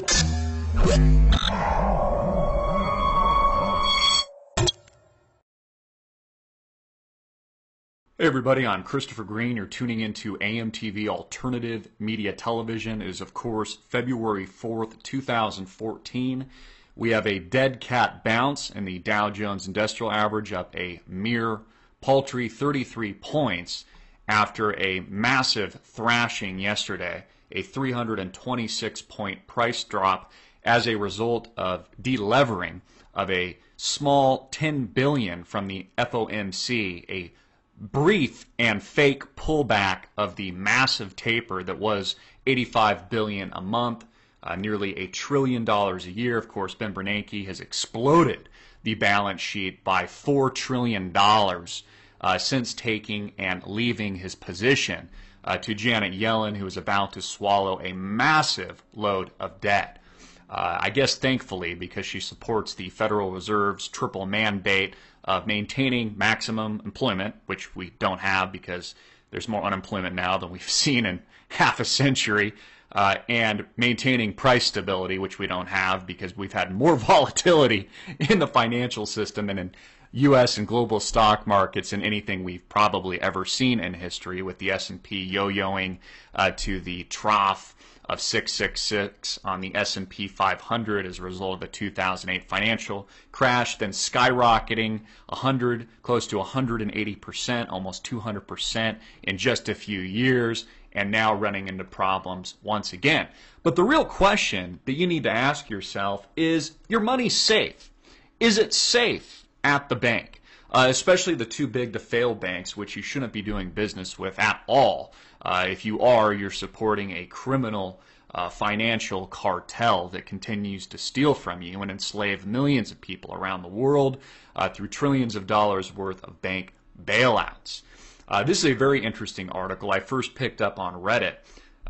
Hey everybody, I'm Christopher Green. You're tuning into AMTV Alternative Media Television. It is, of course, February 4th, 2014. We have a dead cat bounce in the Dow Jones Industrial Average, up a mere paltry 33 points after a massive thrashing yesterday, a 326-point price drop as a result of delevering of a small $10 billion from the FOMC, a brief and fake pullback of the massive taper that was $85 billion a month, nearly $1 trillion a year. Of course, Ben Bernanke has exploded the balance sheet by $4 trillion since taking and leaving his position to Janet Yellen, who is about to swallow a massive load of debt. I guess thankfully, because she supports the Federal Reserve's triple mandate of maintaining maximum employment, which we don't have because there's more unemployment now than we've seen in half a century, and maintaining price stability, which we don't have because we've had more volatility in the financial system and in U.S. and global stock markets than anything we've probably ever seen in history, with the S&P yo-yoing to the trough of 666 on the S&P 500 as a result of the 2008 financial crash, then skyrocketing close to 180%, almost 200% in just a few years, and now running into problems once again. But the real question that you need to ask yourself is, your money safe? Is it safe at the bank? Especially the too big to fail banks, which you shouldn't be doing business with at all. If you are, you're supporting a criminal financial cartel that continues to steal from you and enslave millions of people around the world through trillions of dollars worth of bank bailouts. This is a very interesting article I first picked up on Reddit.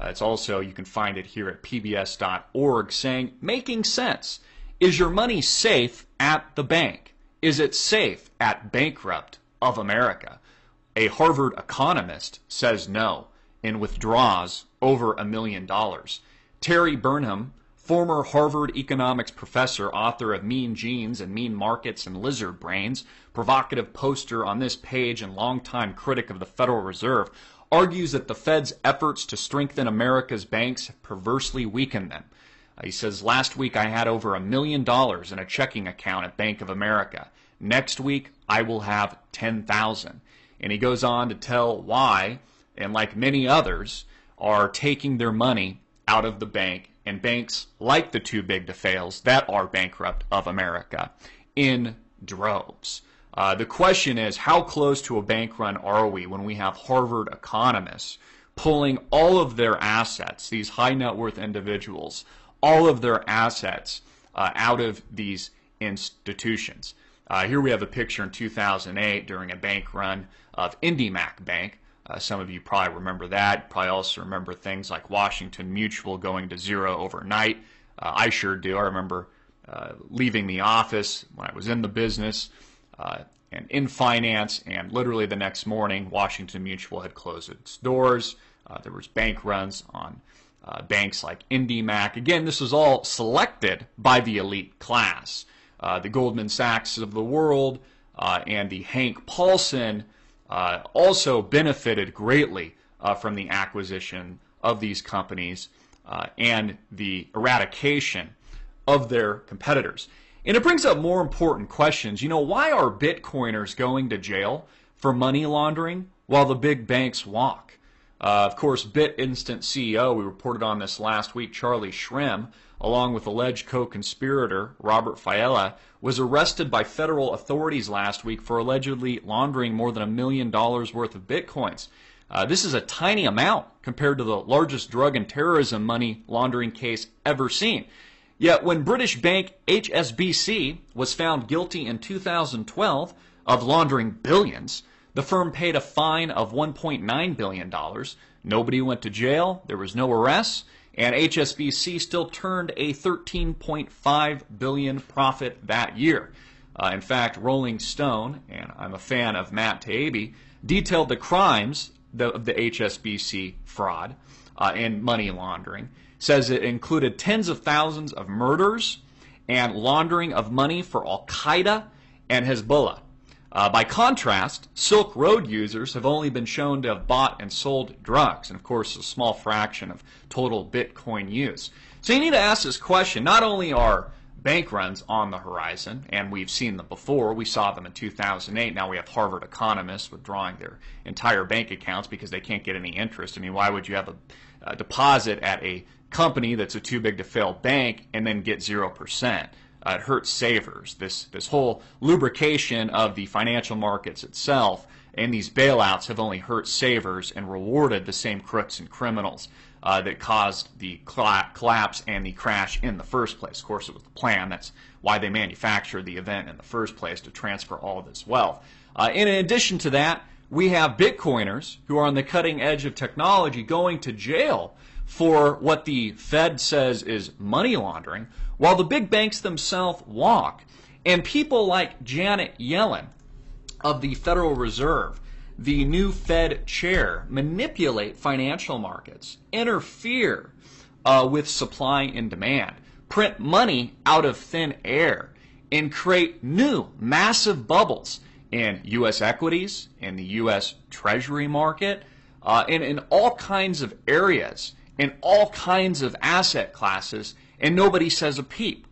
It's also, you can find it here at pbs.org, saying, making sense. Is your money safe at the bank? Is it safe at Bankrupt of America? A Harvard economist says no and withdraws over $1 million. Terry Burnham, former Harvard economics professor, author of Mean Genes and Mean Markets and Lizard Brains, provocative poster on this page and longtime critic of the Federal Reserve, argues that the Fed's efforts to strengthen America's banks have perversely weakened them. He says, last week I had over $1 million in a checking account at Bank of America. Next week I will have 10,000. And he goes on to tell why, and like many others, are taking their money out of the bank, and banks like the too big to fails that are Bankrupt of America in droves. The question is, how close to a bank run are we when we have Harvard economists pulling all of their assets, these high net worth individuals, all of their assets out of these institutions? Here we have a picture in 2008 during a bank run of IndyMac Bank. Some of you probably remember that. Probably also remember things like Washington Mutual going to zero overnight. I sure do. I remember leaving the office when I was in the business and in finance, and literally the next morning, Washington Mutual had closed its doors. There was bank runs on banks like IndyMac. Again, this was all selected by the elite class. The Goldman Sachs of the world and the Hank Paulson also benefited greatly from the acquisition of these companies and the eradication of their competitors. And it brings up more important questions. You know, why are Bitcoiners going to jail for money laundering while the big banks walk? Of course, BitInstant CEO, we reported on this last week, Charlie Shrem, along with alleged co-conspirator Robert Fiala, was arrested by federal authorities last week for allegedly laundering more than $1 million worth of Bitcoins. This is a tiny amount compared to the largest drug and terrorism money laundering case ever seen. Yet when British bank HSBC was found guilty in 2012 of laundering billions, the firm paid a fine of $1.9 billion. Nobody went to jail, there was no arrests, and HSBC still turned a $13.5 billion profit that year. In fact, Rolling Stone, and I'm a fan of Matt Taibbi, detailed the crimes of the HSBC fraud and money laundering, says it included tens of thousands of murders and laundering of money for Al-Qaeda and Hezbollah. By contrast, Silk Road users have only been shown to have bought and sold drugs, and of course a small fraction of total Bitcoin use. So you need to ask this question. Not only are bank runs on the horizon, and we've seen them before. We saw them in 2008. Now we have Harvard economists withdrawing their entire bank accounts because they can't get any interest. I mean, why would you have a deposit at a company that's a too big to fail bank and then get 0%? It hurts savers. This whole lubrication of the financial markets itself and these bailouts have only hurt savers and rewarded the same crooks and criminals that caused the collapse and the crash in the first place. Of course, it was the plan. That's why they manufactured the event in the first place, to transfer all of this wealth. In addition to that, we have Bitcoiners who are on the cutting edge of technology going to jail for what the Fed says is money laundering, while the big banks themselves walk. And people like Janet Yellen of the Federal Reserve, the new Fed chair, manipulate financial markets, interfere with supply and demand, print money out of thin air, and create new massive bubbles in U.S. equities, in the U.S. Treasury market, and in all kinds of areas, in all kinds of asset classes, and nobody says a peep.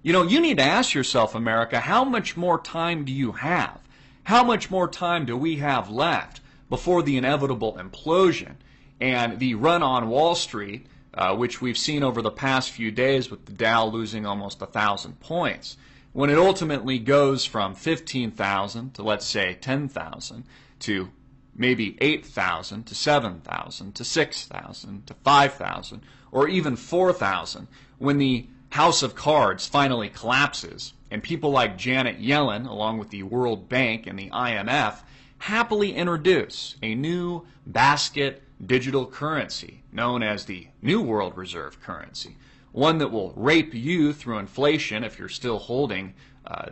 You know, you need to ask yourself, America, how much more time do you have? How much more time do we have left before the inevitable implosion and the run on Wall Street, which we've seen over the past few days with the Dow losing almost 1,000 points, when it ultimately goes from 15,000 to, let's say, 10,000 to maybe 8,000 to 7,000 to 6,000 to 5,000 or even 4,000, when the house of cards finally collapses and people like Janet Yellen, along with the World Bank and the IMF, happily introduce a new basket digital currency known as the New World Reserve currency, one that will rape you through inflation if you're still holding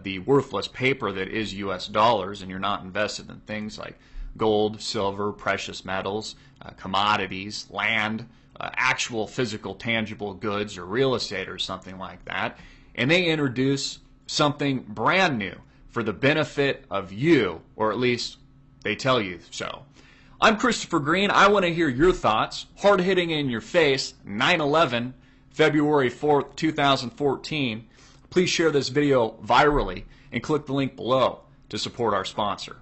the worthless paper that is U.S. dollars and you're not invested in things like gold, silver, precious metals, commodities, land, actual physical tangible goods or real estate or something like that. And they introduce something brand new for the benefit of you, or at least they tell you so. I'm Christopher Green. I want to hear your thoughts. Hard-hitting in your face, 9/11, February 4th, 2014. Please share this video virally and click the link below to support our sponsor.